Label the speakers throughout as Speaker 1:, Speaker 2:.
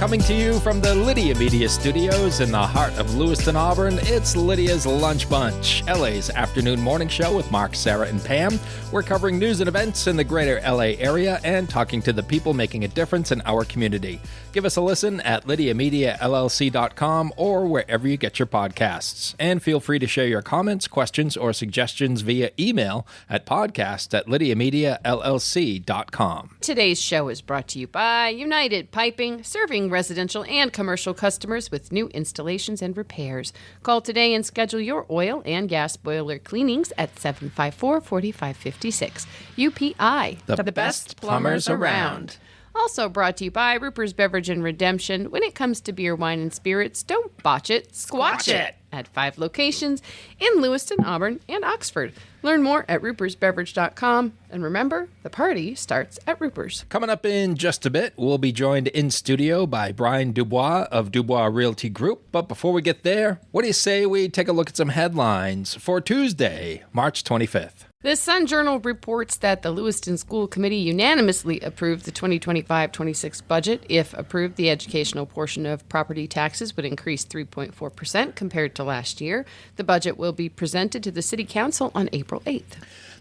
Speaker 1: Coming to you from the Lydia Media Studios in the heart of Lewiston, Auburn, it's Lydia's Lunch Bunch, LA's afternoon morning show with Mark, Sarah, and Pam. We're covering news and events in the greater LA area and talking to the people making a difference in our community. Give us a listen at lydiamediallc.com or wherever you get your podcasts. And feel free to share your comments, questions, or suggestions via email at podcast@lydiamediallc.com.
Speaker 2: Today's show is brought to you by United Piping, serving residential and commercial customers with new installations and repairs. Call today and schedule your oil and gas boiler cleanings at 754-4556. UPI,
Speaker 1: the best plumbers around.
Speaker 2: Also brought to you by Ruper's Beverage and Redemption. When it comes to beer, wine, and spirits, don't botch it, squatch it. At 5 locations in Lewiston, Auburn, and Oxford. Learn more at rupersbeverage.com. And remember, the party starts at Ruper's.
Speaker 1: Coming up in just a bit, we'll be joined in studio by Brian DuBois of DuBois Realty Group. But before we get there, what do you say we take a look at some headlines for Tuesday, March 25th?
Speaker 2: The Sun Journal reports that the Lewiston School Committee unanimously approved the 2025-26 budget. If approved, the educational portion of property taxes would increase 3.4% compared to last year. The budget will be presented to the City Council on April 8th.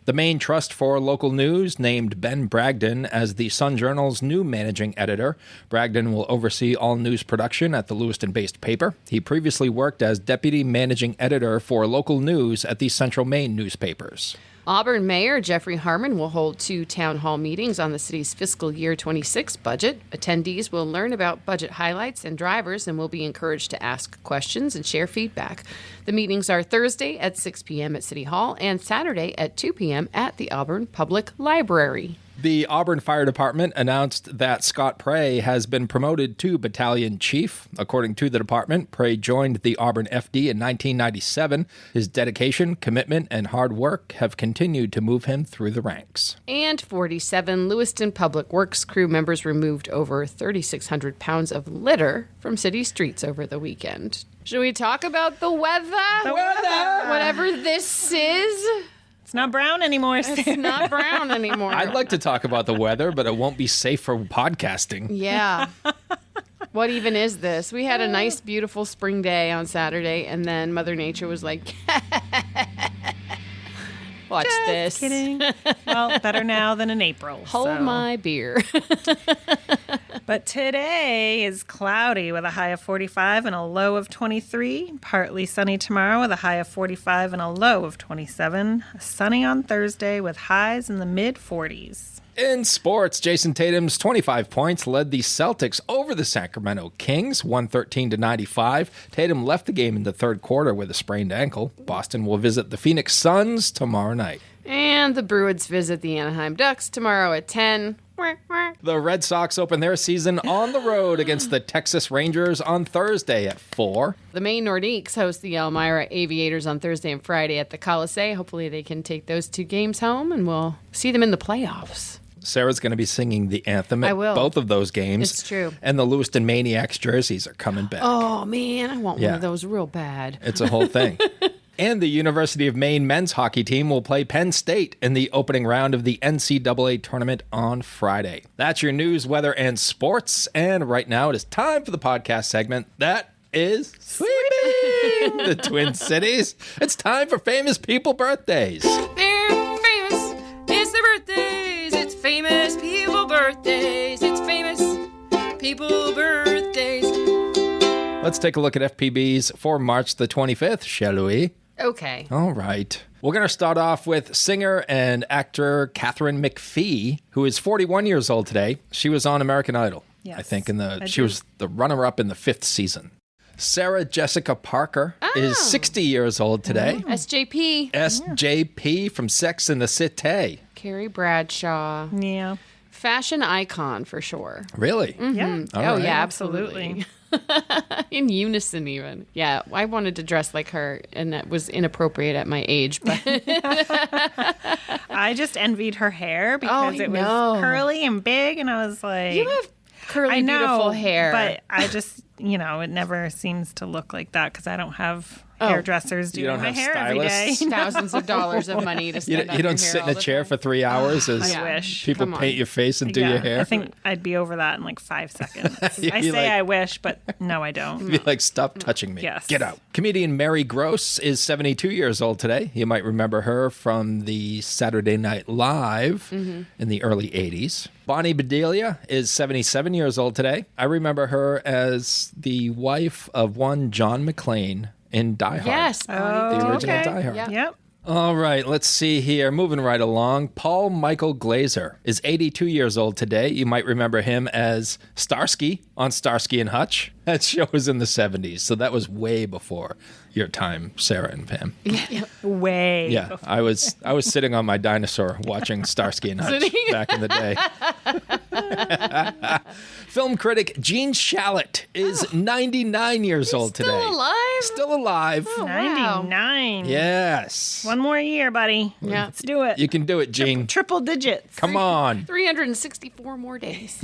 Speaker 1: The Maine Trust for Local News named Ben Bragdon as the Sun Journal's new managing editor. Bragdon will oversee all news production at the Lewiston-based paper. He previously worked as deputy managing editor for local news at the Central Maine newspapers.
Speaker 2: Auburn Mayor Jeffrey Harmon will hold 2 town hall meetings on the city's fiscal year 26 budget. Attendees will learn about budget highlights and drivers and will be encouraged to ask questions and share feedback. The meetings are Thursday at 6 p.m. at City Hall and Saturday at 2 p.m. at the Auburn Public Library.
Speaker 1: The Auburn Fire Department announced that Scott Prey has been promoted to battalion chief. According to the department, Prey joined the Auburn FD in 1997. His dedication, commitment, and hard work have continued to move him through the ranks.
Speaker 2: And 47 Lewiston Public Works crew members removed over 3,600 pounds of litter from city streets over the weekend. Should we talk about the weather?
Speaker 3: The weather!
Speaker 2: Whatever this is.
Speaker 3: It's not brown anymore, Sarah.
Speaker 2: It's not brown anymore.
Speaker 1: I'd like to talk about the weather, but it won't be safe for podcasting.
Speaker 2: Yeah. What even is this? We had a nice, beautiful spring day on Saturday, and then Mother Nature was like, watch
Speaker 3: Just
Speaker 2: this.
Speaker 3: Kidding. Well, better now than in April.
Speaker 2: Hold my beer.
Speaker 3: But today is cloudy with a high of 45 and a low of 23. Partly sunny tomorrow with a high of 45 and a low of 27. Sunny on Thursday with highs in the mid-40s.
Speaker 1: In sports, Jason Tatum's 25 points led the Celtics over the Sacramento Kings, 113-95. Tatum left the game in the third quarter with a sprained ankle. Boston will visit the Phoenix Suns tomorrow night.
Speaker 2: And the Bruins visit the Anaheim Ducks tomorrow at 10.
Speaker 1: The Red Sox open their season on the road against the Texas Rangers on Thursday at 4.
Speaker 2: The Maine Nordiques host the Elmira Aviators on Thursday and Friday at the Colisee. Hopefully they can take those 2 games home, and we'll see them in the playoffs.
Speaker 1: Sarah's going to be singing the anthem at
Speaker 2: I will.
Speaker 1: both of those games.
Speaker 2: It's true.
Speaker 1: And the Lewiston Maniacs jerseys are coming back.
Speaker 2: Oh, man, I want one of those real bad.
Speaker 1: It's a whole thing. And the University of Maine men's hockey team will play Penn State in the opening round of the NCAA tournament on Friday. That's your news, weather, and sports. And right now it is time for the podcast segment that is sweeping the Twin Cities. It's time for famous people birthdays.
Speaker 2: They're famous. It's their birthdays. It's famous people birthdays. It's famous people birthdays.
Speaker 1: Let's take a look at FPBs for March the 25th, shall we?
Speaker 2: Okay.
Speaker 1: All right. We're going to start off with singer and actor Katharine McPhee, who is 41 years old today. She was on American Idol,
Speaker 3: Yes,
Speaker 1: I think. She
Speaker 3: do.
Speaker 1: was the runner-up in the 5th season. Sarah Jessica Parker is 60 years old today.
Speaker 2: SJP.
Speaker 1: SJP from Sex and the City.
Speaker 2: Carrie Bradshaw.
Speaker 3: Yeah.
Speaker 2: Fashion icon for sure.
Speaker 1: Really?
Speaker 3: Yeah.
Speaker 1: All
Speaker 2: Oh,
Speaker 1: right.
Speaker 2: yeah, absolutely. In unison, even. Yeah, I wanted to dress like her, and that was inappropriate at my age. But
Speaker 3: I just envied her hair because it was curly and big, and I was like...
Speaker 2: You have curly, beautiful hair.
Speaker 3: But I just, it never seems to look like that because I don't have hairdressers doing
Speaker 1: don't
Speaker 3: my
Speaker 1: have
Speaker 3: hair every day.
Speaker 1: stylists?
Speaker 2: Thousands of dollars of money to spend on
Speaker 1: You
Speaker 2: your
Speaker 1: don't
Speaker 2: hair
Speaker 1: sit in
Speaker 2: all
Speaker 1: a
Speaker 2: the
Speaker 1: chair
Speaker 2: time.
Speaker 1: for 3 hours as
Speaker 3: I wish.
Speaker 1: people
Speaker 2: Come on.
Speaker 1: paint your face and do
Speaker 3: Yeah,
Speaker 1: your hair.
Speaker 3: I think I'd be over that in like 5 seconds.
Speaker 1: You'd
Speaker 3: I
Speaker 1: be
Speaker 3: say
Speaker 1: like-
Speaker 3: I wish, but no, I don't.
Speaker 1: Be like, stop touching me.
Speaker 3: Yes.
Speaker 1: Get out. Comedian Mary Gross is 72 years old today. You might remember her from the Saturday Night Live in the early 80s. Bonnie Bedelia is 77 years old today. I remember her as the wife of one John McClane in Die Hard.
Speaker 2: Yes.
Speaker 1: The original
Speaker 3: okay.
Speaker 1: Die Hard.
Speaker 2: Yep.
Speaker 3: Yep.
Speaker 1: All right, let's see here. Moving right along. Paul Michael Glazer is 82 years old today. You might remember him as Starsky on Starsky and Hutch. That show was in the 70s, so that was way before your time, Sarah and Pam.
Speaker 3: Way.
Speaker 1: Yeah, I was sitting on my dinosaur watching Starsky and Hutch back in the day. Film critic Gene Shalit is 99 years old today.
Speaker 2: Still alive?
Speaker 1: Still alive.
Speaker 2: Oh, wow.
Speaker 3: 99.
Speaker 1: Yes.
Speaker 3: One more year, buddy.
Speaker 2: Yeah.
Speaker 3: Let's do it.
Speaker 1: You can do it, Gene.
Speaker 3: Triple digits.
Speaker 1: Come on.
Speaker 2: 364 more days.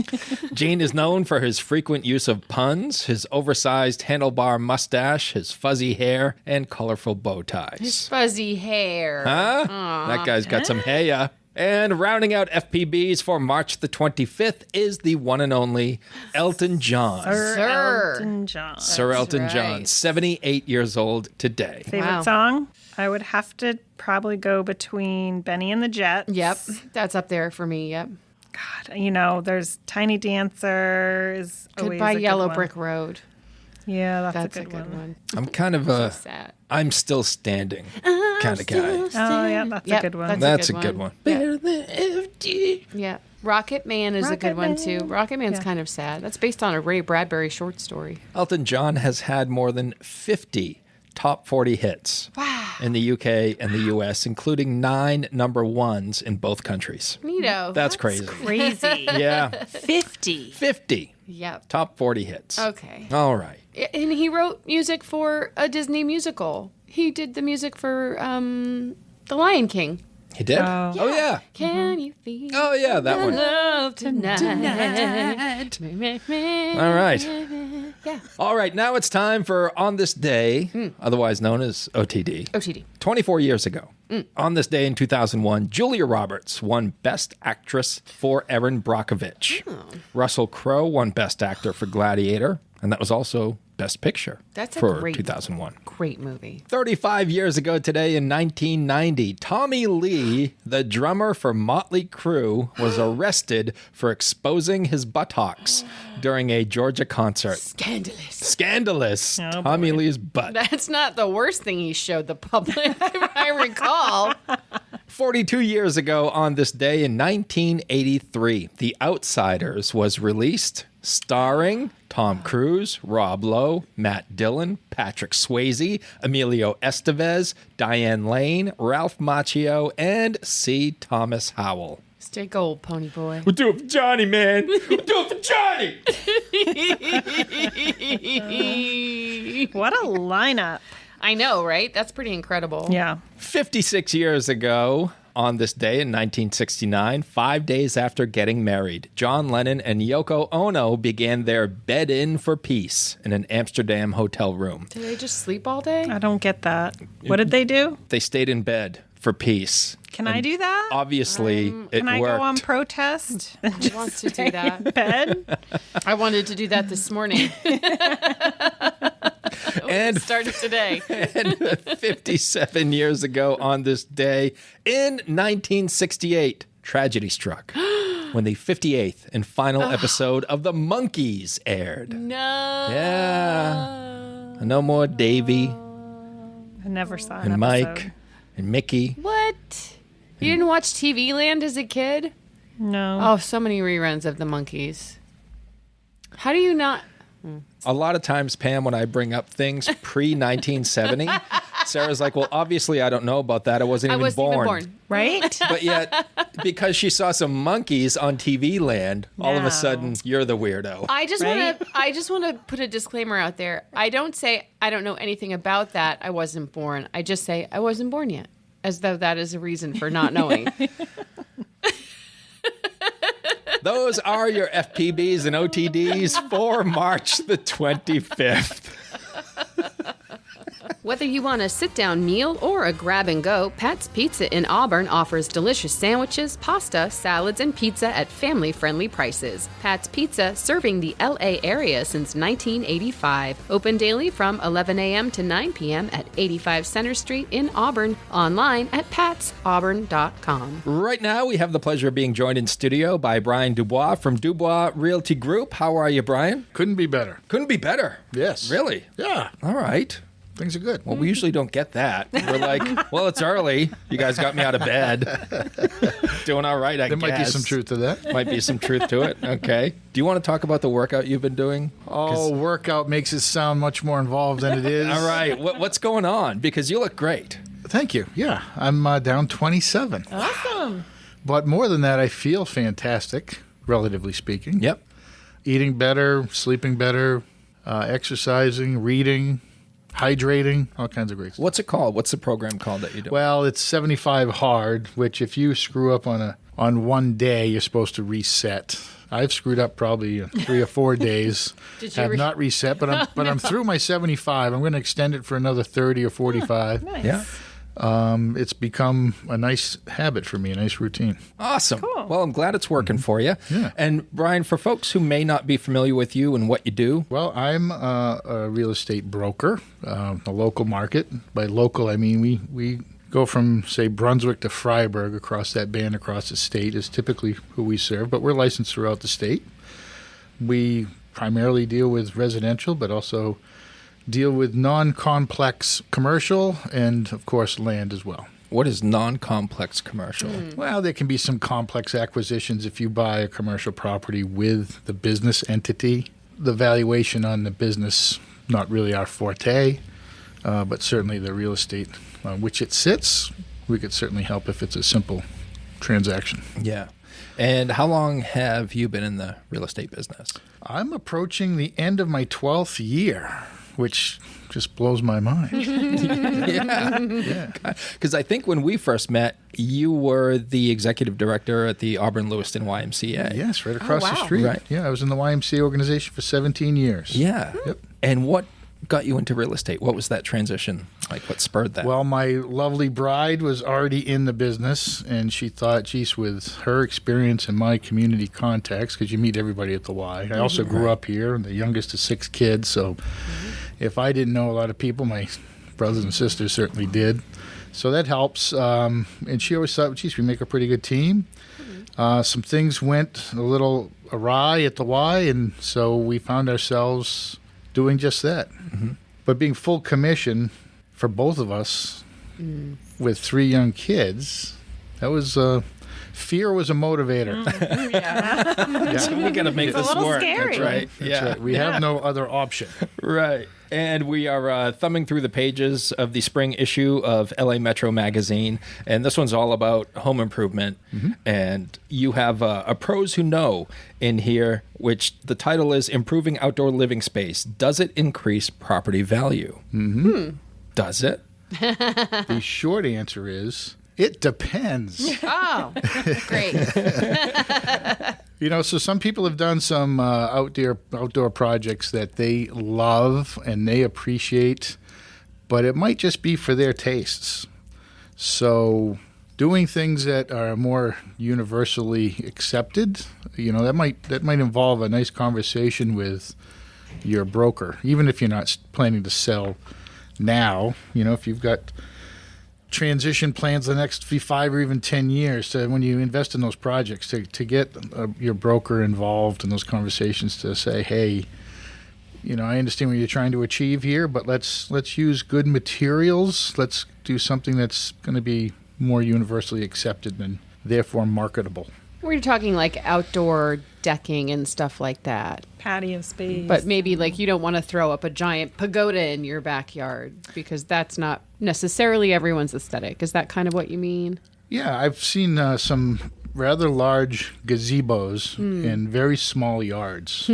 Speaker 1: Gene is known for his frequent use of puns, his oversized handlebar mustache, his fuzzy hair, and colorful bow ties.
Speaker 2: Fuzzy hair.
Speaker 1: Huh? That guy's got some hair. And rounding out FPBs for March the 25th is the one and only Elton John.
Speaker 2: Sir.
Speaker 3: Elton John.
Speaker 1: Sir Elton
Speaker 2: right.
Speaker 1: John, 78 years old today.
Speaker 3: Favorite
Speaker 2: Wow.
Speaker 3: song? I would have to probably go between Benny and the Jets.
Speaker 2: Yep. That's up there for me. Yep.
Speaker 3: God, you know, there's Tiny Dancer is always
Speaker 2: Goodbye
Speaker 3: a good
Speaker 2: Yellow
Speaker 3: one.
Speaker 2: Brick Road.
Speaker 3: Yeah,
Speaker 2: That's
Speaker 3: a good one.
Speaker 1: I'm kind of a
Speaker 2: Sad.
Speaker 1: I'm still standing kind of guy.
Speaker 3: Oh, yeah, that's
Speaker 2: Yep,
Speaker 3: a good one.
Speaker 1: That's a good one.
Speaker 2: Yeah.
Speaker 1: Better than FD.
Speaker 2: Yeah. Rocket Man is a good one too. Rocket Man's kind of sad. That's based on a Ray Bradbury short story.
Speaker 1: Elton John has had more than 50 top 40 hits in the UK and the US, including 9 number ones in both countries.
Speaker 2: Neato.
Speaker 1: That's crazy.
Speaker 3: Crazy.
Speaker 1: Yeah,
Speaker 3: 50.
Speaker 1: 50
Speaker 2: Yep.
Speaker 1: top 40 hits.
Speaker 2: Okay.
Speaker 1: All right.
Speaker 2: And he wrote music for a Disney musical. He did the music for The Lion King.
Speaker 1: He did?
Speaker 3: Oh.
Speaker 1: Oh, yeah.
Speaker 2: Can you feel
Speaker 1: Oh, yeah, that
Speaker 2: the
Speaker 1: one.
Speaker 2: love tonight?
Speaker 1: All right.
Speaker 2: Yeah.
Speaker 1: All right, now it's time for On This Day, otherwise known as OTD.
Speaker 2: OTD.
Speaker 1: 24 years ago, on this day in 2001, Julia Roberts won Best Actress for Erin Brockovich. Russell Crowe won Best Actor for Gladiator, and that was also Best Picture
Speaker 2: That's a
Speaker 1: for
Speaker 2: great
Speaker 1: 2001.
Speaker 2: Great movie.
Speaker 1: 35 years ago today in 1990, Tommy Lee, the drummer for Motley Crue, was arrested for exposing his buttocks during a Georgia concert.
Speaker 2: Scandalous.
Speaker 1: Scandalous.
Speaker 3: Oh,
Speaker 1: Tommy
Speaker 3: boy.
Speaker 1: Lee's butt.
Speaker 2: That's not the worst thing he showed the public, if I recall.
Speaker 1: 42 years ago on this day in 1983, The Outsiders was released, starring Tom Cruise, Rob Lowe, Matt Dillon, Patrick Swayze, Emilio Estevez, Diane Lane, Ralph Macchio, and C. Thomas Howell.
Speaker 2: Stay gold, pony boy.
Speaker 1: We'll do it for Johnny, man. We'll do it for Johnny.
Speaker 3: What a lineup.
Speaker 2: I know, right? That's pretty incredible.
Speaker 3: Yeah.
Speaker 1: 56 years ago on this day in 1969, 5 days after getting married, John Lennon and Yoko Ono began their bed in for peace in an Amsterdam hotel room.
Speaker 2: Did they just sleep all day?
Speaker 3: I don't get that. What did they do?
Speaker 1: They stayed in bed for peace.
Speaker 3: Can I do that?
Speaker 1: Obviously, it
Speaker 3: Can I
Speaker 1: worked.
Speaker 3: go on protest?
Speaker 2: I want to do that.
Speaker 3: Bed?
Speaker 2: I wanted to do that this morning.
Speaker 1: And
Speaker 2: Started today.
Speaker 1: And 57 years ago on this day in 1968, tragedy struck when the 58th and final episode of The Monkees aired.
Speaker 2: No.
Speaker 1: Yeah. No more Davy
Speaker 3: I never saw an
Speaker 1: and
Speaker 3: episode.
Speaker 1: Mike and Mickey.
Speaker 2: What? You didn't watch TV Land as a kid?
Speaker 3: No.
Speaker 2: Oh, so many reruns of The Monkees. How do you not?
Speaker 1: A lot of times, Pam, when I bring up things pre-1970, Sarah's like, well, obviously I don't know about that. I wasn't
Speaker 2: I
Speaker 1: even
Speaker 2: wasn't
Speaker 1: born.
Speaker 2: even born.
Speaker 3: Right?
Speaker 1: But yet, because she saw some monkeys on TV Land, all of
Speaker 3: No.
Speaker 1: a sudden, you're the weirdo.
Speaker 2: I just
Speaker 3: Right?
Speaker 2: want to put a disclaimer out there. I don't say I don't know anything about that. I wasn't born. I just say I wasn't born yet, as though that is a reason for not knowing.
Speaker 1: Those are your FPBs and OTDs for March the 25th.
Speaker 2: Whether you want a sit-down meal or a grab-and-go, Pat's Pizza in Auburn offers delicious sandwiches, pasta, salads, and pizza at family-friendly prices. Pat's Pizza, serving the L.A. area since 1985. Open daily from 11 a.m. to 9 p.m. at 85 Center Street in Auburn. Online at patsauburn.com.
Speaker 1: Right now, we have the pleasure of being joined in studio by Brian DuBois from DuBois Realty Group. How are you, Brian?
Speaker 4: Couldn't be better.
Speaker 1: Couldn't be better.
Speaker 4: Yes.
Speaker 1: Really?
Speaker 4: Yeah.
Speaker 1: All right.
Speaker 4: Things are good.
Speaker 1: Well, we usually don't get that. We're like, well, it's early. You guys got me out of bed. Doing all right, I guess.
Speaker 4: There might be some truth to that.
Speaker 1: Might be some truth to it. Okay. Do you want to talk about the workout you've been doing?
Speaker 4: Oh, workout makes it sound much more involved than it is.
Speaker 1: All right. What's going on? Because you look great.
Speaker 4: Thank you. Yeah. I'm down 27.
Speaker 3: Awesome.
Speaker 4: But more than that, I feel fantastic, relatively speaking.
Speaker 1: Yep.
Speaker 4: Eating better, sleeping better, exercising, reading, hydrating, all kinds of great stuff.
Speaker 1: What's it called? What's the program called that you do?
Speaker 4: Well, it's 75 hard, which if you screw up on one day, you're supposed to reset. I've screwed up probably 3 or 4 days. Have not reset, but I'm through my 75. I'm going to extend it for another 30 or 45.
Speaker 3: Nice.
Speaker 1: Yeah.
Speaker 4: It's become a nice habit for me, a nice routine.
Speaker 1: Awesome.
Speaker 3: Cool.
Speaker 1: Well, I'm glad it's working for you.
Speaker 4: Yeah.
Speaker 1: And Brian, for folks who may not be familiar with you and what you do.
Speaker 4: Well, I'm a real estate broker, a local market. By local, I mean we go from, say, Brunswick to Freiburg, across that band across the state is typically who we serve, but we're licensed throughout the state. We primarily deal with residential, but also deal with non-complex commercial and, of course, land as well.
Speaker 1: What is non-complex commercial?
Speaker 4: Well, there can be some complex acquisitions if you buy a commercial property with the business entity. The valuation on the business, not really our forte, but certainly the real estate on which it sits, we could certainly help if it's a simple transaction.
Speaker 1: Yeah. And how long have you been in the real estate business?
Speaker 4: I'm approaching the end of my 12th year, which just blows my mind.
Speaker 1: Yeah. Because I think when we first met, you were the executive director at the Auburn Lewiston YMCA.
Speaker 4: Yes, right across the
Speaker 2: wow.
Speaker 4: street.
Speaker 1: Right.
Speaker 4: Yeah, I was in the YMCA organization for 17 years.
Speaker 1: Yeah.
Speaker 4: Yep.
Speaker 1: And what got you into real estate? What was that transition like? What spurred that?
Speaker 4: Well, my lovely bride was already in the business, and she thought, geez, with her experience and my community contacts, because you meet everybody at the Y. I also grew up here, and the youngest of 6 kids, so if I didn't know a lot of people, my brothers and sisters certainly did. So that helps. And she always thought, geez, we make a pretty good team. Some things went a little awry at the Y, and so we found ourselves doing just that. But being full commission for both of us with 3 young kids, that was fear was a motivator.
Speaker 1: So we got to make
Speaker 3: It's a
Speaker 1: this
Speaker 3: little
Speaker 1: work.
Speaker 3: scary.
Speaker 1: That's right.
Speaker 4: That's right. We have no other option.
Speaker 1: Right. And we are thumbing through the pages of the spring issue of LA Metro Magazine. And this one's all about home improvement. And you have a Pros Who Know in here, which the title is Improving Outdoor Living Space. Does it increase property value? Does it?
Speaker 4: The short answer is, it depends.
Speaker 2: Oh, great.
Speaker 4: So some people have done some outdoor projects that they love and they appreciate, but it might just be for their tastes. So doing things that are more universally accepted, that might involve a nice conversation with your broker, even if you're not planning to sell now. If you've got transition plans the next 5 or even 10 years, to when you invest in those projects, to get your broker involved in those conversations, to say, hey, I understand what you're trying to achieve here, but let's use good materials. Let's do something that's going to be more universally accepted and therefore marketable.
Speaker 2: We're talking like outdoor decking and stuff like that.
Speaker 3: Patio space.
Speaker 2: But maybe you don't want to throw up a giant pagoda in your backyard because that's not necessarily everyone's aesthetic. Is that kind of what you mean?
Speaker 4: Yeah, I've seen some rather large gazebos in very small yards.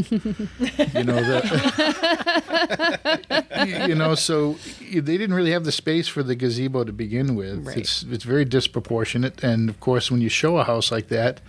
Speaker 4: So they didn't really have the space for the gazebo to begin with.
Speaker 2: Right.
Speaker 4: It's very disproportionate, and of course, when you show a house like that,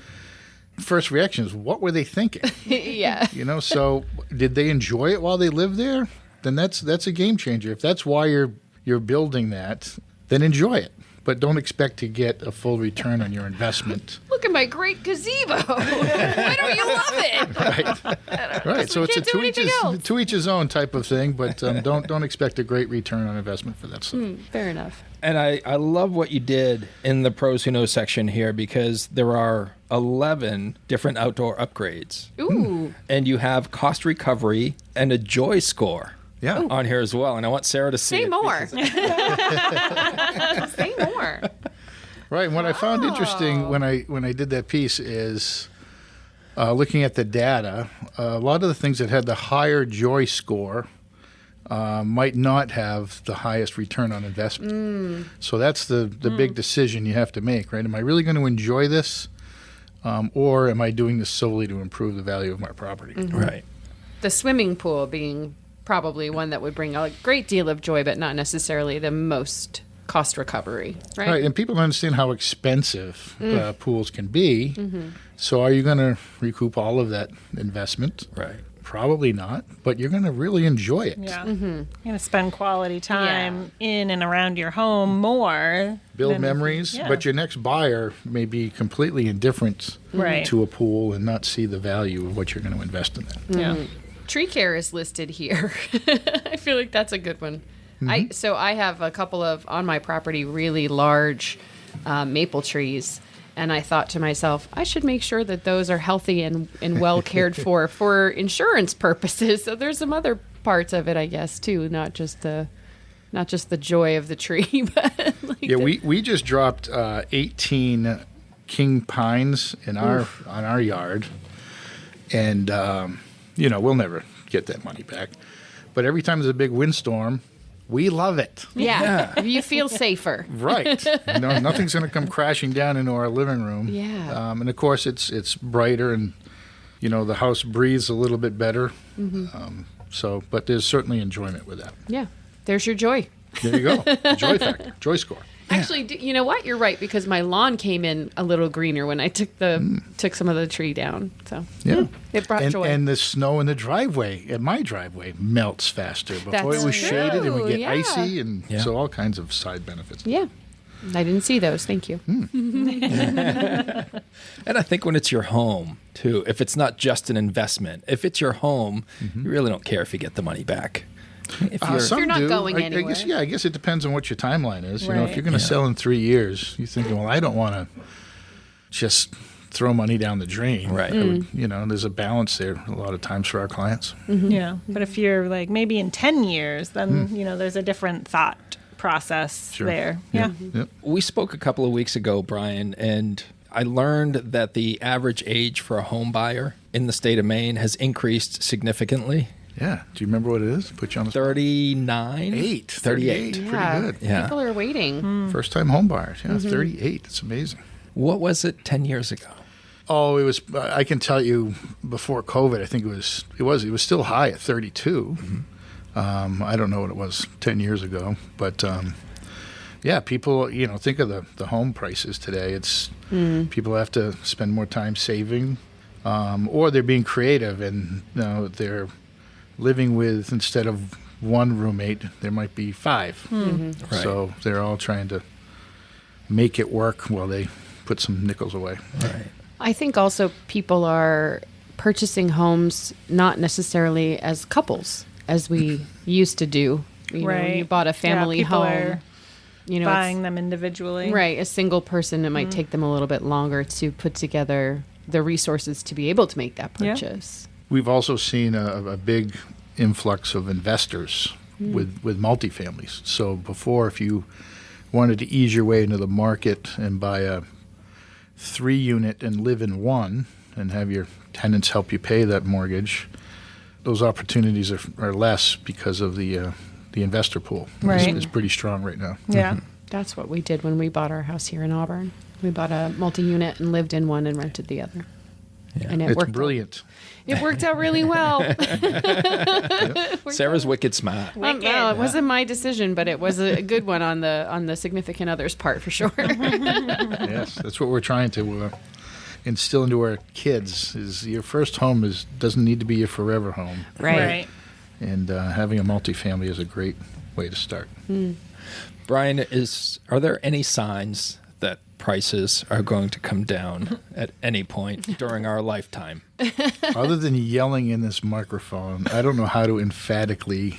Speaker 4: first reaction is, what were they thinking?
Speaker 2: Yeah.
Speaker 4: So did they enjoy it while they lived there? Then that's a game changer. If that's why you're you're building that, then enjoy it. But don't expect to get a full return on your investment.
Speaker 2: Look at my great gazebo. Why don't you love it?
Speaker 4: Right. So it's a
Speaker 2: can't do anything else.
Speaker 4: to each his own type of thing, but don't expect a great return on investment for that stuff.
Speaker 2: Fair enough.
Speaker 1: And I love what you did in the pros who know section here, because there are 11 different outdoor upgrades.
Speaker 2: Ooh.
Speaker 1: And you have cost recovery and a joy score.
Speaker 4: Yeah.
Speaker 1: On here as well. And I want Sarah to see
Speaker 2: Say
Speaker 1: it
Speaker 2: more.
Speaker 1: because-
Speaker 2: Say more.
Speaker 4: Right. And what I found interesting when I did that piece is looking at the data. A lot of the things that had the higher joy score might not have the highest return on investment. So that's the big decision you have to make, right? Am I really going to enjoy this, or am I doing this solely to improve the value of my property?
Speaker 1: Right.
Speaker 2: The swimming pool being probably one that would bring a great deal of joy, but not necessarily the most cost recovery, right?
Speaker 4: Right, and people don't understand how expensive pools can be. So are you going to recoup all of that investment?
Speaker 1: Right.
Speaker 4: Probably not, but you're going to really enjoy it.
Speaker 3: Yeah. You're going to spend quality time in and around your home more.
Speaker 4: Build
Speaker 3: than-
Speaker 4: memories,
Speaker 3: yeah.
Speaker 4: but your next buyer may be completely indifferent
Speaker 3: Right.
Speaker 4: to a pool and not see the value of what you're going to invest in that.
Speaker 3: Yeah.
Speaker 2: Tree care is listed here. I feel like that's a good one. So I have a couple of, on my property, really large maple trees. And I thought to myself, I should make sure that those are healthy and well cared for insurance purposes. So there's some other parts of it, I guess, too, not just the joy of the tree. But
Speaker 4: Yeah, we just dropped 18 king pines in on our yard, and we'll never get that money back. But every time there's a big windstorm, we love it.
Speaker 2: yeah, you feel safer.
Speaker 4: Right. Nothing's going to come crashing down into our living room.
Speaker 2: Yeah.
Speaker 4: And of course, it's brighter, and the house breathes a little bit better. But there's certainly enjoyment with that.
Speaker 2: Yeah, there's your joy.
Speaker 4: There you go. Joy factor, joy score.
Speaker 2: Actually, you know what? You're right, because my lawn came in a little greener when I took some of the tree down. So
Speaker 4: Yeah.
Speaker 2: it brought joy.
Speaker 4: And the snow in the driveway, at my driveway, melts faster. Before
Speaker 2: That's
Speaker 4: it was shaded, it would get
Speaker 2: true, yeah.
Speaker 4: icy, and
Speaker 1: Yeah.
Speaker 4: so all kinds of side benefits.
Speaker 2: Yeah, I didn't see those. Thank you.
Speaker 1: And I think when it's your home, too, if it's not just an investment, if it's your home, you really don't care if you get the money back. If you're,
Speaker 4: Some
Speaker 2: You're not
Speaker 4: do.
Speaker 2: going
Speaker 4: I
Speaker 2: anywhere.
Speaker 4: guess it depends on what your timeline is. If
Speaker 3: Right.
Speaker 4: you're going to sell in 3 years, you're thinking, well, I don't want to just throw money down the drain.
Speaker 1: Right.
Speaker 4: I would, there's a balance there a lot of times for our clients.
Speaker 3: Yeah. But if you're like maybe in 10 years, then, there's a different thought process
Speaker 4: Sure.
Speaker 3: there. Yeah.
Speaker 4: Yep.
Speaker 1: we spoke a couple of weeks ago, Brian, and I learned that the average age for a home buyer in the state of Maine has increased significantly.
Speaker 4: Yeah. Do you remember what it is? Put you on the spot.
Speaker 1: 39? 38.
Speaker 2: Yeah,
Speaker 4: Pretty good.
Speaker 1: Yeah.
Speaker 2: people are waiting.
Speaker 4: First-time home buyers. Yeah, 38. It's amazing.
Speaker 1: What was it 10 years ago?
Speaker 4: Oh, it was. I can tell you, before COVID, I think it was still high at 32. I don't know what it was 10 years ago, but people, think of the home prices today. It's people have to spend more time saving, or they're being creative, and they're living with, instead of one roommate, there might be 5.
Speaker 1: Right.
Speaker 4: So they're all trying to make it work while they put some nickels away.
Speaker 1: Right.
Speaker 2: I think also people are purchasing homes not necessarily as couples as we used to do. When
Speaker 3: Right.
Speaker 2: you bought a family
Speaker 3: people
Speaker 2: home.
Speaker 3: are
Speaker 2: It's-
Speaker 3: buying them individually.
Speaker 2: right, a single person, it might take them a little bit longer to put together the resources to be able to make that
Speaker 3: Yeah.
Speaker 2: purchase.
Speaker 4: We've also seen a big influx of investors with multifamilies. So before, if you wanted to ease your way into the market and buy a 3-unit and live in one and have your tenants help you pay that mortgage, those opportunities are less because of the investor pool.
Speaker 3: Right.
Speaker 4: It's pretty strong right now.
Speaker 3: Yeah.
Speaker 2: That's what we did when we bought our house here in Auburn. We bought a multi-unit and lived in one and rented the other.
Speaker 1: Yeah.
Speaker 2: And it
Speaker 4: It's
Speaker 2: worked.
Speaker 4: brilliant.
Speaker 2: It worked out really well.
Speaker 1: Sarah's wicked smart.
Speaker 2: No, it wasn't my decision, but it was a good one on the significant other's part for sure.
Speaker 4: Yes, that's what we're trying to instill into our kids. Is your first home doesn't need to be your forever home,
Speaker 2: Right.
Speaker 4: and having a multifamily is a great way to start.
Speaker 1: Brian, are there any signs that prices are going to come down at any point during our lifetime?
Speaker 4: Other than yelling in this microphone, I don't know how to emphatically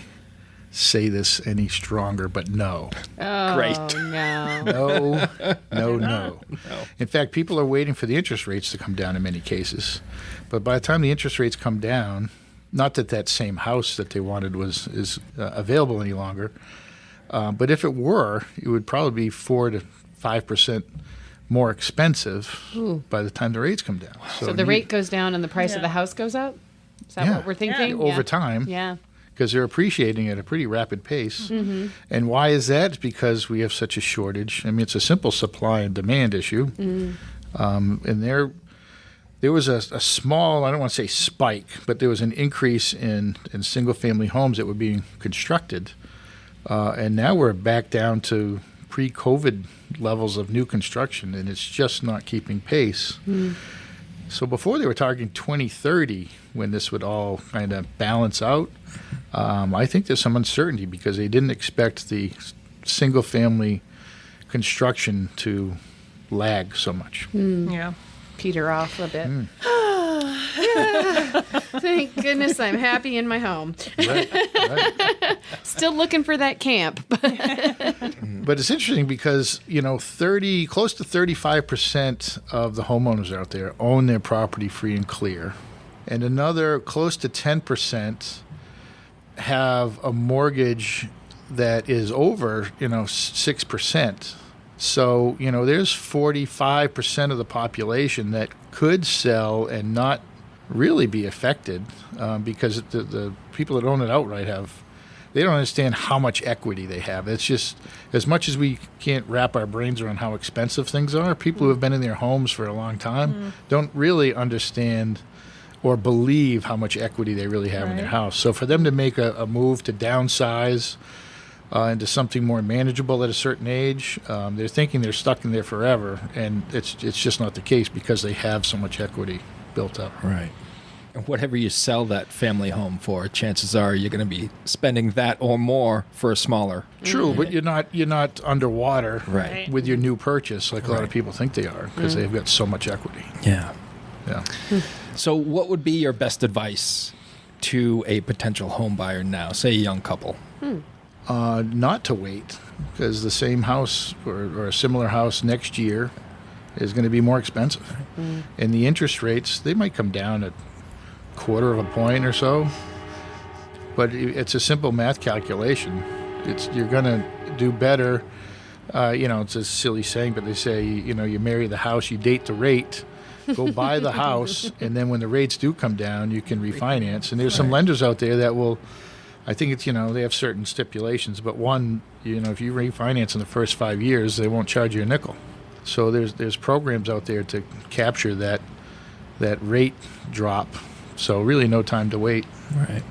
Speaker 4: say this any stronger, but no.
Speaker 2: Oh,
Speaker 1: Great.
Speaker 2: no.
Speaker 4: No. In fact, people are waiting for the interest rates to come down in many cases. But by the time the interest rates come down, not that that same house that they wanted is available any longer, but if it were, it would probably be 4 to 5% more expensive by the time the rates come down.
Speaker 2: So the rate goes down and the price of the house goes up? Is that what we're thinking?
Speaker 4: Over time.
Speaker 2: Yeah.
Speaker 4: Because they're appreciating at a pretty rapid pace. Mm-hmm. And why is that? It's because we have such a shortage. I mean, it's a simple supply and demand issue. Mm-hmm. And there was a small, I don't want to say spike, but there was an increase in single-family homes that were being constructed. And now we're back down to pre-COVID levels of new construction, and it's just not keeping pace. Mm. So before they were talking 2030 when this would all kind of balance out. I think there's some uncertainty because they didn't expect the single-family construction to lag so much.
Speaker 3: Yeah.
Speaker 2: Peter off a bit. Thank goodness I'm happy in my home.
Speaker 4: Right.
Speaker 2: Still looking for that camp.
Speaker 4: But it's interesting because, close to 35% of the homeowners out there own their property free and clear. And another close to 10% have a mortgage that is over, 6%. So, there's 45% of the population that could sell and not really be affected because the people that own it outright they don't understand how much equity they have. It's just, as much as we can't wrap our brains around how expensive things are, people who have been in their homes for a long time don't really understand or believe how much equity they really have in their house. So for them to make a move to downsize into something more manageable at a certain age, they're thinking they're stuck in there forever, and it's just not the case because they have so much equity built up.
Speaker 1: Right. And whatever you sell that family home for, chances are you're going to be spending that or more for a smaller.
Speaker 4: True, but you're not underwater
Speaker 1: Right.
Speaker 4: with your new purchase like a lot of people think they are because they've got so much equity.
Speaker 1: Yeah.
Speaker 4: Yeah.
Speaker 1: So what would be your best advice to a potential home buyer now, say a young couple?
Speaker 4: Not to wait, because the same house or a similar house next year is going to be more expensive. And the interest rates, they might come down a quarter of a point or so, but it's a simple math calculation. You're going to do better. It's a silly saying, but they say, you marry the house, you date the rate. Go buy the house, and then when the rates do come down, you can refinance. And there's some lenders out there that will, I think it's, they have certain stipulations, but one, if you refinance in the first 5 years, they won't charge you a nickel. So there's programs out there to capture that rate drop. So really no time to wait.
Speaker 1: Right.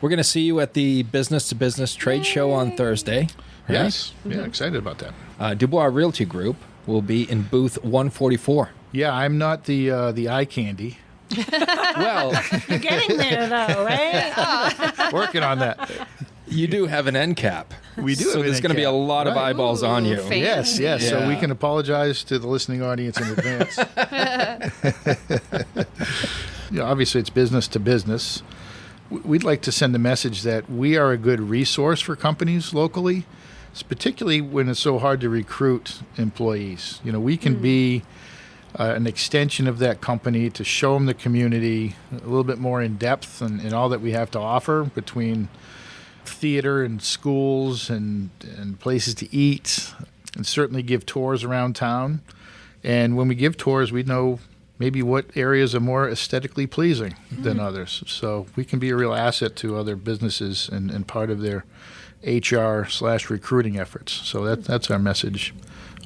Speaker 1: We're going to see you at the Business to Business Trade Show on Thursday. Right?
Speaker 4: Yes. Yeah, excited about that.
Speaker 1: DuBois Realty Group will be in booth 144.
Speaker 4: Yeah, I'm not the eye candy.
Speaker 1: Well,
Speaker 3: You're getting there, though, right?
Speaker 4: Working on that.
Speaker 1: you do have an end cap.
Speaker 4: We do.
Speaker 1: So
Speaker 4: have an
Speaker 1: there's
Speaker 4: end
Speaker 1: going to be a
Speaker 4: cap.
Speaker 1: lot of eyeballs on you.
Speaker 2: Fan.
Speaker 4: Yes. So
Speaker 1: Yeah.
Speaker 4: we can apologize to the listening audience in advance. Obviously, it's business to business. We'd like to send a message that we are a good resource for companies locally, particularly when it's so hard to recruit employees. We can be an extension of that company to show them the community a little bit more in depth and all that we have to offer between theater and schools and places to eat, and certainly give tours around town. And when we give tours, we know maybe what areas are more aesthetically pleasing than others. So we can be a real asset to other businesses and part of their HR/recruiting efforts. So that's our message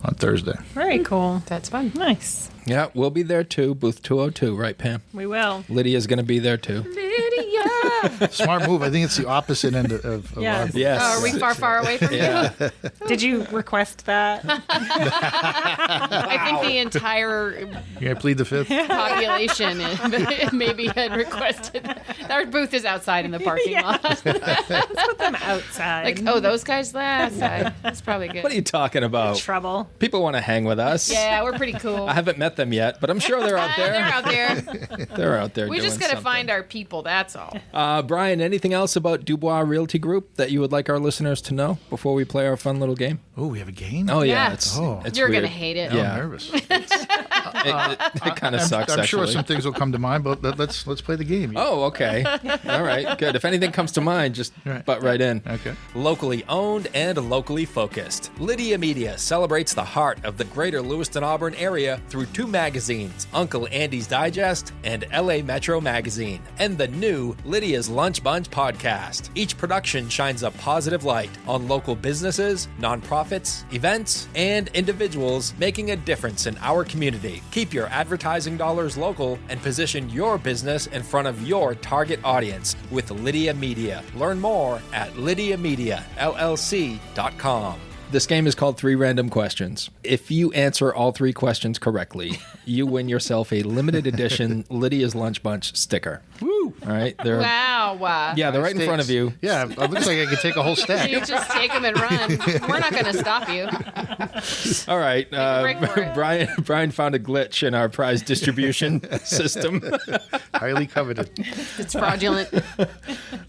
Speaker 4: on Thursday.
Speaker 3: Very cool.
Speaker 2: That's fun.
Speaker 3: Nice.
Speaker 1: Yeah, we'll be there too. Booth 202, right, Pam?
Speaker 3: We will.
Speaker 1: Lydia's going to be there too.
Speaker 2: Lydia.
Speaker 4: Smart move. I think it's the opposite end of
Speaker 3: Yes.
Speaker 4: our
Speaker 1: Yes.
Speaker 2: Oh, are we far away from you?
Speaker 3: Did you request that?
Speaker 2: I think the entire
Speaker 4: You gonna plead the fifth?
Speaker 2: population maybe had requested. Our booth is outside in the parking lot.
Speaker 3: Let's put them outside.
Speaker 2: Like, oh, those guys last. That's probably good.
Speaker 1: What are you talking about?
Speaker 3: trouble.
Speaker 1: People want to hang with us.
Speaker 2: Yeah, we're pretty cool.
Speaker 1: I haven't met them yet, but I'm sure they're out there.
Speaker 2: They're out there.
Speaker 1: They're out there.
Speaker 2: We
Speaker 1: doing
Speaker 2: just got to
Speaker 1: something.
Speaker 2: find our people. That's all.
Speaker 1: Brian, anything else about DuBois Realty Group that you would like our listeners to know before we play our fun little game?
Speaker 4: Oh, we have a game?
Speaker 1: Oh yeah,
Speaker 2: Yeah.
Speaker 1: it's
Speaker 2: You're
Speaker 1: weird.
Speaker 2: gonna hate it.
Speaker 4: I'm
Speaker 1: Yeah.
Speaker 4: nervous.
Speaker 1: It kind of sucks.
Speaker 4: I'm sure
Speaker 1: actually.
Speaker 4: some things will come to mind, but let's play the game.
Speaker 1: Oh, okay. All right, good. If anything comes to mind, just
Speaker 4: Right.
Speaker 1: butt right in.
Speaker 4: Okay.
Speaker 1: Locally owned and locally focused, Lydia Media celebrates the heart of the greater Lewiston-Auburn area through 2 magazines, Uncle Andy's Digest and LA Metro Magazine, and the new Lydia's Lunch Bunch podcast. Each production shines a positive light on local businesses, nonprofits, events, and individuals making a difference in our community. Keep your advertising dollars local and position your business in front of your target audience with Lydia Media. Learn more at lydiamediallc.com. This game is called 3 Random Questions. If you answer all 3 questions correctly, you win yourself a limited edition Lydia's Lunch Bunch sticker. Woo! All right, they're
Speaker 2: Wow.
Speaker 1: yeah, they're right in front of you.
Speaker 4: Yeah, it looks like I could take a whole stack.
Speaker 2: You just take them and run. We're not going to stop you.
Speaker 1: All right,
Speaker 2: break for it.
Speaker 1: Brian found a glitch in our prize distribution system.
Speaker 4: Highly coveted.
Speaker 2: It's fraudulent.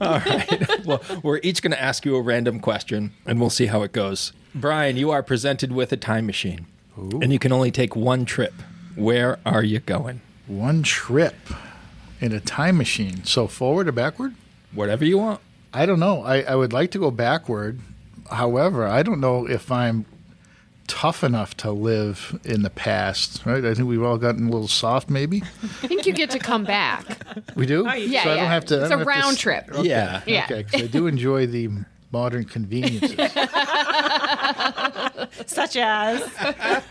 Speaker 1: All right. Well, we're each going to ask you a random question, and we'll see how it goes. Brian, you are presented with a time machine, and you can only take one trip. Where are you going?
Speaker 4: One trip in a time machine. So forward or backward?
Speaker 1: Whatever you want.
Speaker 4: I don't know. I would like to go backward. However, I don't know if I'm tough enough to live in the past, right? I think we've all gotten a little soft, maybe.
Speaker 2: I think you get to come back.
Speaker 4: We do?
Speaker 2: Yeah,
Speaker 4: So I
Speaker 2: yeah.
Speaker 4: don't have to. I
Speaker 2: It's
Speaker 4: don't
Speaker 2: a
Speaker 4: have to
Speaker 2: round
Speaker 4: s-
Speaker 2: trip.
Speaker 4: Okay.
Speaker 1: Yeah.
Speaker 2: Yeah.
Speaker 4: Okay, because I do enjoy the modern conveniences.
Speaker 3: Such as.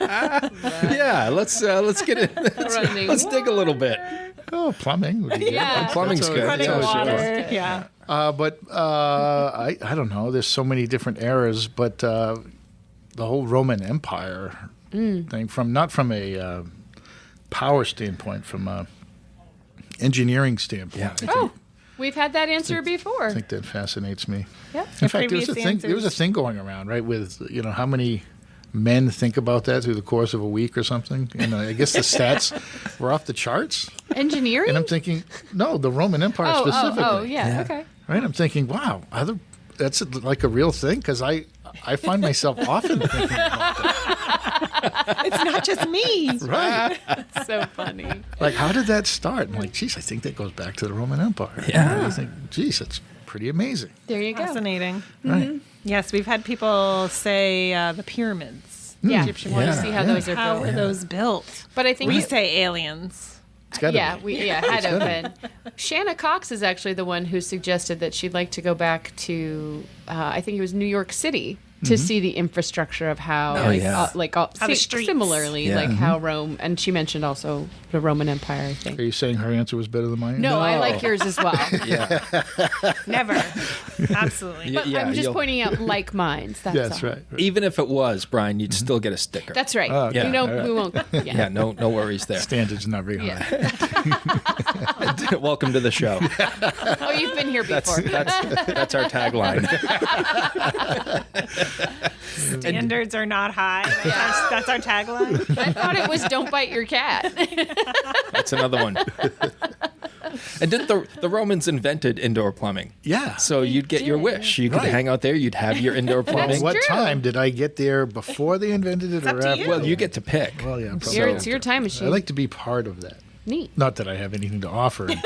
Speaker 1: Yeah, let's get it.
Speaker 2: Running.
Speaker 1: Let's dig a little bit.
Speaker 4: Oh, plumbing would be good.
Speaker 2: Yeah.
Speaker 1: Plumbing's
Speaker 4: That's
Speaker 1: good.
Speaker 4: always-
Speaker 3: Running
Speaker 4: that's always
Speaker 3: water.
Speaker 4: good.
Speaker 3: Yeah.
Speaker 4: But I don't know. There's so many different eras, but the whole Roman Empire thing, not from a power standpoint, from a engineering standpoint.
Speaker 1: Yeah.
Speaker 2: Oh, we've had that answer before.
Speaker 4: I think that fascinates me.
Speaker 2: Yep.
Speaker 4: In fact, there was
Speaker 3: Previous
Speaker 4: a thing. There was a
Speaker 3: answers.
Speaker 4: thing going around, right? With how many men think about that through the course of a week or something. And I guess the stats were off the charts.
Speaker 2: Engineering?
Speaker 4: And I'm thinking, no, the Roman Empire specifically.
Speaker 2: Oh, yeah. Okay.
Speaker 4: Right? I'm thinking, wow, that's like a real thing? Because I find myself often thinking about that.
Speaker 3: It's not just me.
Speaker 4: Right.
Speaker 2: So funny.
Speaker 4: Like, how did that start? I'm like, geez, I think that goes back to the Roman Empire.
Speaker 1: Yeah.
Speaker 4: And I think, geez, that's pretty amazing.
Speaker 2: There you go.
Speaker 3: Fascinating.
Speaker 4: Right.
Speaker 3: Yes, we've had people say the pyramids.
Speaker 2: Yeah.
Speaker 3: Egyptian
Speaker 2: Want to
Speaker 3: ones.
Speaker 2: see how those are
Speaker 3: How
Speaker 2: built.
Speaker 3: were those built?
Speaker 2: But I think
Speaker 3: We say aliens.
Speaker 4: It's gotta
Speaker 2: yeah,
Speaker 4: be.
Speaker 2: had to have been. Shanna Cox is actually the one who suggested that she'd like to go back to, I think it was New York City, to see the infrastructure of how,
Speaker 1: Oh, yeah.
Speaker 3: How the streets.
Speaker 2: similarly,
Speaker 1: Yeah.
Speaker 2: like how Rome, and she mentioned also the Roman Empire, I
Speaker 4: Are
Speaker 2: think.
Speaker 4: you saying her answer was better than mine?
Speaker 2: No, I
Speaker 1: No.
Speaker 2: like yours as well.
Speaker 1: Yeah.
Speaker 3: Never. Absolutely.
Speaker 2: But
Speaker 1: Yeah,
Speaker 2: I'm just
Speaker 1: you'll-
Speaker 2: pointing out like minds. That's
Speaker 4: Yes,
Speaker 2: all.
Speaker 4: right.
Speaker 1: Even if it was, Brian, you'd still get a sticker.
Speaker 2: That's right.
Speaker 4: Oh, okay.
Speaker 2: We don't.
Speaker 4: All right.
Speaker 2: We won't. Yeah.
Speaker 1: yeah, no worries there.
Speaker 4: Standards not very high.
Speaker 2: Yeah.
Speaker 1: Welcome to the show.
Speaker 2: Oh, you've been here before.
Speaker 1: That's our tagline.
Speaker 3: Standards are not high. That's our tagline.
Speaker 2: I thought it was "Don't bite your cat."
Speaker 1: That's another one. And did the Romans invented indoor plumbing?
Speaker 4: Yeah.
Speaker 1: So you'd get your wish. You could
Speaker 4: Right.
Speaker 1: hang out there. You'd have your indoor plumbing.
Speaker 4: What
Speaker 2: true.
Speaker 4: time did I get there before they invented it
Speaker 3: up
Speaker 4: or
Speaker 3: to
Speaker 4: after?
Speaker 3: you.
Speaker 1: Well, you get to pick.
Speaker 4: Well, yeah, probably.
Speaker 2: Your- it's your time machine.
Speaker 4: I like to be part of that.
Speaker 2: Neat.
Speaker 4: Not that I have anything to offer.
Speaker 1: You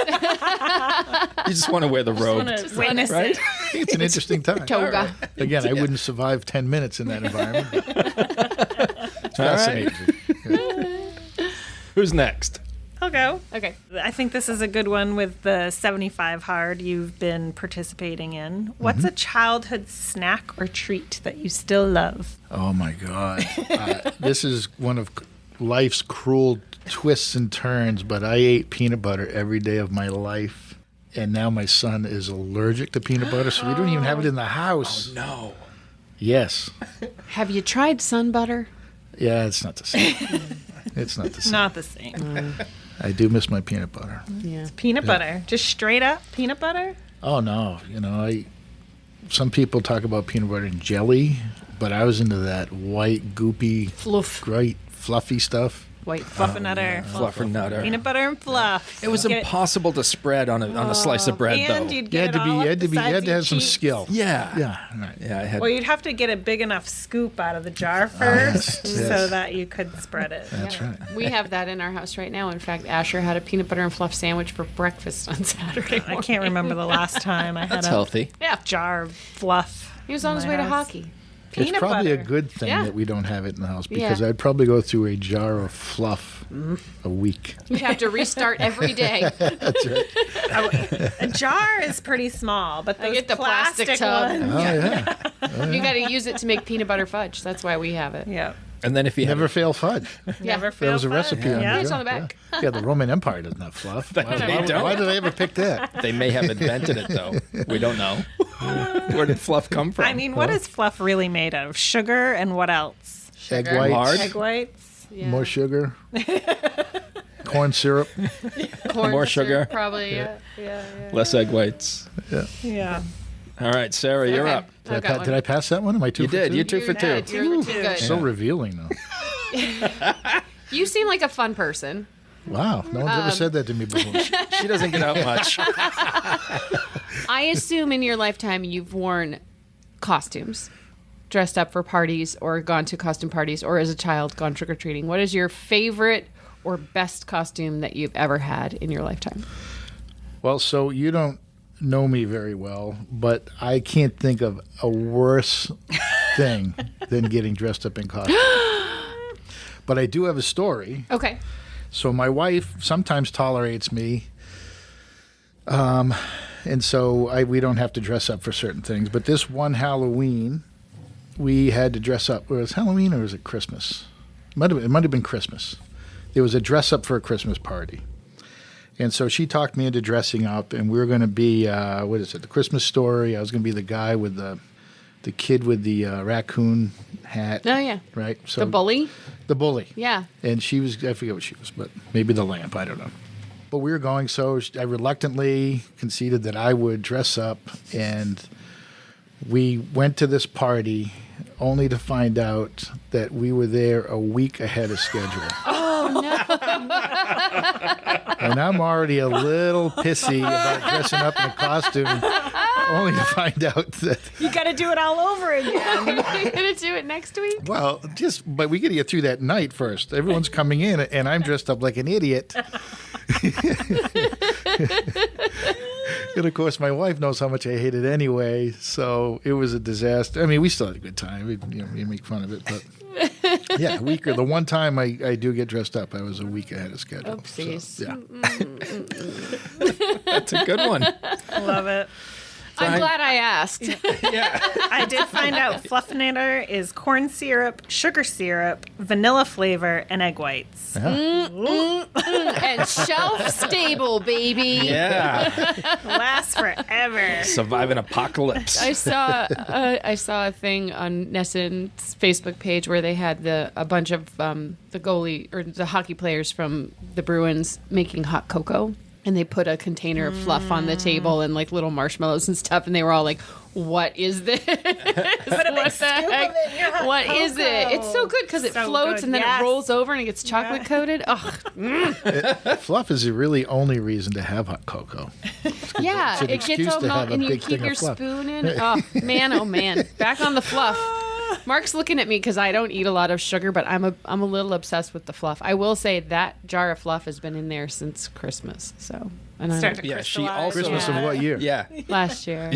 Speaker 1: just want to wear the robe.
Speaker 3: Witness
Speaker 1: Right?
Speaker 3: it.
Speaker 4: I think it's an interesting time.
Speaker 2: Toga.
Speaker 4: Again, I wouldn't survive 10 minutes in that environment. It's fascinating.
Speaker 1: Who's next?
Speaker 3: I'll go.
Speaker 2: Okay.
Speaker 3: I think this is a good one with the 75 hard you've been participating in. What's a childhood snack or treat that you still love?
Speaker 4: Oh, my God. This is one of life's cruel twists and turns, but I ate peanut butter every day of my life. and now my son is allergic to peanut butter, so we don't even have it in the house.
Speaker 1: No.
Speaker 4: Yes.
Speaker 2: Have you tried sun butter?
Speaker 4: Yeah, it's not the same. It's not the same.
Speaker 3: Not the same.
Speaker 4: I do miss my peanut butter.
Speaker 2: Yeah.
Speaker 3: Peanut butter. Just straight up peanut butter?
Speaker 4: Oh no, some people talk about peanut butter and jelly, but I was into that white, goopy,
Speaker 2: Fluff.
Speaker 4: great, fluffy stuff.
Speaker 2: White
Speaker 3: Fluffernutter.
Speaker 1: Fluffernutter.
Speaker 3: Peanut butter and fluff.
Speaker 1: It was
Speaker 3: Get
Speaker 1: impossible to spread on a slice of bread,
Speaker 3: and
Speaker 1: though.
Speaker 3: you'd
Speaker 4: You
Speaker 3: get
Speaker 4: had to
Speaker 3: it
Speaker 4: be,
Speaker 3: all
Speaker 4: you
Speaker 3: up
Speaker 4: had to
Speaker 3: the
Speaker 4: be, you
Speaker 3: sides
Speaker 4: had to
Speaker 3: of
Speaker 4: have some
Speaker 3: your cheeks.
Speaker 4: skill.
Speaker 1: Yeah.
Speaker 4: Yeah, right.
Speaker 1: Yeah, I had.
Speaker 3: Well, you'd have to get a big enough scoop out of the jar first
Speaker 4: yes,
Speaker 3: so
Speaker 4: yes.
Speaker 3: that you could spread it.
Speaker 4: That's right.
Speaker 2: We have that in our house right now. In fact, Asher had a peanut butter and fluff sandwich for breakfast on Saturday
Speaker 3: I
Speaker 2: morning.
Speaker 3: can't remember the last time I had
Speaker 1: That's
Speaker 3: a
Speaker 1: healthy.
Speaker 2: Yeah.
Speaker 3: jar of fluff.
Speaker 2: He was on his
Speaker 3: in
Speaker 2: way
Speaker 3: my
Speaker 2: to
Speaker 3: house.
Speaker 2: hockey.
Speaker 3: Peanut
Speaker 4: It's probably
Speaker 3: butter.
Speaker 4: a good thing
Speaker 2: Yeah.
Speaker 4: that we don't have it in the house because
Speaker 2: Yeah.
Speaker 4: I'd probably go through a jar of fluff a week.
Speaker 2: You'd have to restart every day.
Speaker 4: That's right.
Speaker 3: A jar is pretty small, but
Speaker 2: I
Speaker 3: those
Speaker 2: get the plastic tub.
Speaker 3: ones.
Speaker 4: Oh, yeah.
Speaker 2: You got to use it to make peanut butter fudge. That's why we have it.
Speaker 3: Yeah.
Speaker 1: And then if you
Speaker 4: Never
Speaker 1: have
Speaker 4: fail fudge.
Speaker 2: Yeah.
Speaker 3: Never
Speaker 4: There
Speaker 3: fail
Speaker 4: was a
Speaker 3: fun.
Speaker 4: recipe on
Speaker 3: Yeah.
Speaker 4: there.
Speaker 2: It's on the back.
Speaker 4: Yeah, the Roman Empire doesn't have fluff. Why,
Speaker 1: don't.
Speaker 4: why did they ever pick that?
Speaker 1: they may have invented it, though. We don't know. Where did fluff come from?
Speaker 3: I mean, what is fluff really made of? Sugar and what else?
Speaker 4: Egg
Speaker 2: Sugar.
Speaker 4: whites,
Speaker 1: Lard.
Speaker 3: Egg whites?
Speaker 2: Yeah.
Speaker 4: more sugar, corn syrup.
Speaker 2: Corn
Speaker 1: More sugar.
Speaker 2: syrup, probably. Yeah.
Speaker 1: Less egg whites.
Speaker 3: Yeah.
Speaker 1: All right, Sarah, you're
Speaker 2: Okay.
Speaker 1: up.
Speaker 2: I've got
Speaker 4: Did
Speaker 2: one.
Speaker 4: I pass that one? Am I two
Speaker 1: You
Speaker 4: for
Speaker 1: did.
Speaker 4: two?
Speaker 1: You're 2 for 2.
Speaker 2: Yeah, you're too good.
Speaker 4: So revealing, though.
Speaker 2: You seem like a fun person.
Speaker 4: Wow, no one's ever said that to me before.
Speaker 1: She doesn't get out much.
Speaker 2: I assume in your lifetime you've worn costumes, dressed up for parties, or gone to costume parties, or as a child gone trick or treating. What is your favorite or best costume that you've ever had in your lifetime?
Speaker 4: Well, so you don't know me very well, but I can't think of a worse thing than getting dressed up in costume. But I do have a story.
Speaker 2: Okay.
Speaker 4: So my wife sometimes tolerates me, and so we don't have to dress up for certain things. But this one Halloween, we had to dress up. Was it Halloween or was it Christmas? It might have been Christmas. There was a dress up for a Christmas party. And so she talked me into dressing up, and we were going to be, The Christmas Story. I was going to be the guy with the kid with the raccoon hat.
Speaker 2: Oh, yeah.
Speaker 4: Right? So
Speaker 2: The bully?
Speaker 4: The bully.
Speaker 2: Yeah.
Speaker 4: And she was, I forget what she was, but maybe the lamp, I don't know. But we were going, so I reluctantly conceded that I would dress up, and we went to this party only to find out that we were there a week ahead of schedule.
Speaker 2: Oh, no.
Speaker 4: And I'm already a little pissy about dressing up in a costume, only to find out that,
Speaker 3: You got to do it all over again.
Speaker 2: You're going to do it next week?
Speaker 4: well, but we got to get through that night first. Everyone's coming in, and I'm dressed up like an idiot. And of course, my wife knows how much I hate it anyway, so it was a disaster. I mean, we still had a good time. We make fun of it, but yeah, the one time I do get dressed up, I was a week ahead of schedule.
Speaker 2: Oopsies.
Speaker 4: So, yeah.
Speaker 1: That's a good one.
Speaker 3: Love it.
Speaker 2: I'm glad I asked.
Speaker 1: Yeah.
Speaker 3: I did find out fluffernutter is corn syrup, sugar syrup, vanilla flavor, and egg whites.
Speaker 2: And shelf stable, baby.
Speaker 1: Yeah.
Speaker 3: Lasts forever.
Speaker 1: Survive an apocalypse.
Speaker 2: I saw a thing on Nesson's Facebook page where they had a bunch of the goalie or the hockey players from the Bruins making hot cocoa. And they put a container of fluff on the table and like little marshmallows and stuff. And they were all like, what is this?
Speaker 3: Put a big scoop of it in your hot
Speaker 2: What is it?
Speaker 3: cocoa.
Speaker 2: It's so good because it
Speaker 3: So
Speaker 2: floats
Speaker 3: good.
Speaker 2: and then
Speaker 3: Yes.
Speaker 2: it rolls over and it gets chocolate coated. Oh,
Speaker 4: Fluff is the really only reason to have hot cocoa.
Speaker 2: yeah.
Speaker 4: It's an
Speaker 2: It gets
Speaker 4: excuse
Speaker 2: all
Speaker 4: to have
Speaker 2: melted
Speaker 4: a
Speaker 2: and you
Speaker 4: big
Speaker 2: keep
Speaker 4: thing of
Speaker 2: your
Speaker 4: fluff.
Speaker 2: spoon in. Oh, man. Back on the fluff. Mark's looking at me because I don't eat a lot of sugar, but I'm a little obsessed with the fluff. I will say that jar of fluff has been in there since Christmas. So, and I
Speaker 3: Start
Speaker 2: don't-
Speaker 3: to
Speaker 1: Yeah, she
Speaker 3: crystallize.
Speaker 1: also-
Speaker 4: Christmas of what year?
Speaker 1: Yeah.
Speaker 2: last year.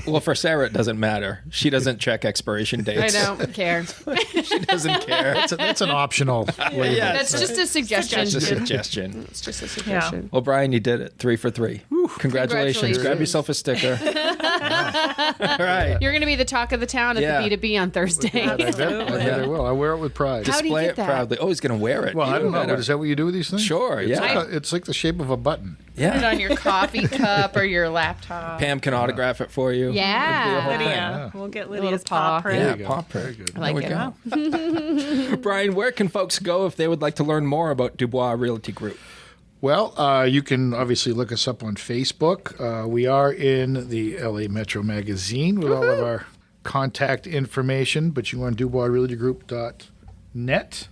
Speaker 1: Well, for Sarah, it doesn't matter. She doesn't check expiration
Speaker 2: I
Speaker 1: dates.
Speaker 2: don't care.
Speaker 1: She doesn't care.
Speaker 4: That's an optional label.
Speaker 1: Yeah,
Speaker 2: That's just a suggestion.
Speaker 1: It's a suggestion.
Speaker 2: It's just a suggestion.
Speaker 1: Well, Brian, you did it. 3 for 3. Congratulations.
Speaker 2: Congratulations.
Speaker 1: Grab yourself a sticker. All right.
Speaker 2: You're going to be the talk of the town at
Speaker 1: Yeah.
Speaker 2: the B2B on Thursday.
Speaker 4: I bet I will. I wear it with pride.
Speaker 2: How do you
Speaker 1: Display
Speaker 2: get
Speaker 1: it
Speaker 2: that?
Speaker 1: proudly. Oh, he's going to wear it.
Speaker 4: Well, I don't know.
Speaker 1: Better.
Speaker 4: Is that what you do with these things?
Speaker 1: Sure,
Speaker 4: It's
Speaker 1: yeah.
Speaker 4: like it's like the shape of a button.
Speaker 1: Yeah.
Speaker 2: Put it on your coffee cup or your laptop.
Speaker 1: Pam can autograph it for you.
Speaker 2: Yeah.
Speaker 1: It'd be a whole thing.
Speaker 3: Lydia. We'll get Lydia's
Speaker 2: paw.
Speaker 3: paw print.
Speaker 1: Yeah, paw print.
Speaker 4: Very good.
Speaker 2: I like
Speaker 1: There
Speaker 2: it.
Speaker 1: we go. Brian, where can folks go if they would like to learn more about DuBois Realty Group?
Speaker 4: Well, you can obviously look us up on Facebook. We are in the LA Metro Magazine with all of our contact information, but you go on DuBoisRealtyGroup.net.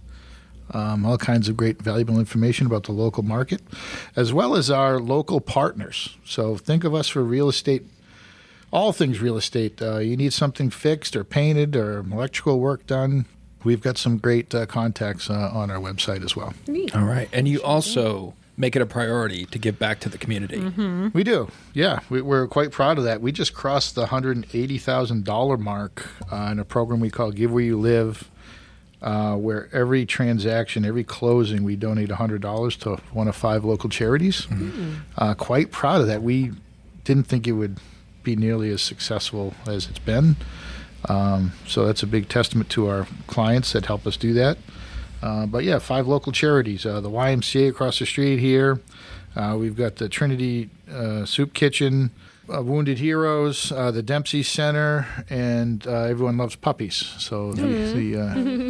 Speaker 4: All kinds of great, valuable information about the local market, as well as our local partners. So think of us for real estate, all things real estate. You need something fixed or painted or electrical work done, we've got some great contacts on our website as well.
Speaker 2: Neat.
Speaker 1: All right. And you also make it a priority to give back to the community.
Speaker 2: Mm-hmm.
Speaker 4: We do. Yeah, we're quite proud of that. We just crossed the $180,000 mark in a program we call Give Where You Live, where every transaction, every closing, we donate $100 to one of 5 local charities. Mm-hmm. Quite proud of that. We didn't think it would be nearly as successful as it's been. So that's a big testament to our clients that help us do that. But yeah, 5 local charities. The YMCA across the street here. We've got the Trinity Soup Kitchen, Wounded Heroes, the Dempsey Center, and Everyone Loves Puppies. So the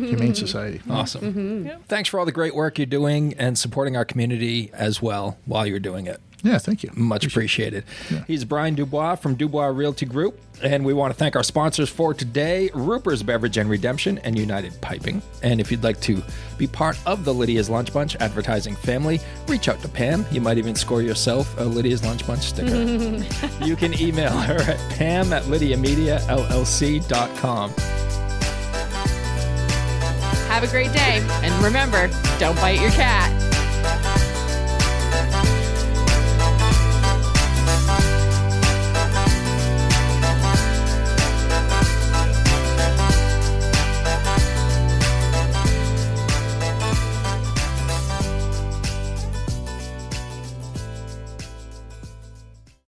Speaker 4: Humane Society.
Speaker 1: Awesome.
Speaker 2: Mm-hmm.
Speaker 3: Yep.
Speaker 1: Thanks for all the great work you're doing and supporting our community as well while you're doing it.
Speaker 4: Yeah, thank you.
Speaker 1: Much appreciated.
Speaker 4: Yeah.
Speaker 1: He's Brian DuBois from DuBois Realty Group, and we want to thank our sponsors for today, Ruper's Beverage and Redemption and United Piping. And if you'd like to be part of the Lydia's Lunch Bunch advertising family, reach out to Pam. You might even score yourself a Lydia's Lunch Bunch sticker. You can email her at pam@lydiamediallc.com.
Speaker 2: Have a great day. And remember, don't bite your cat.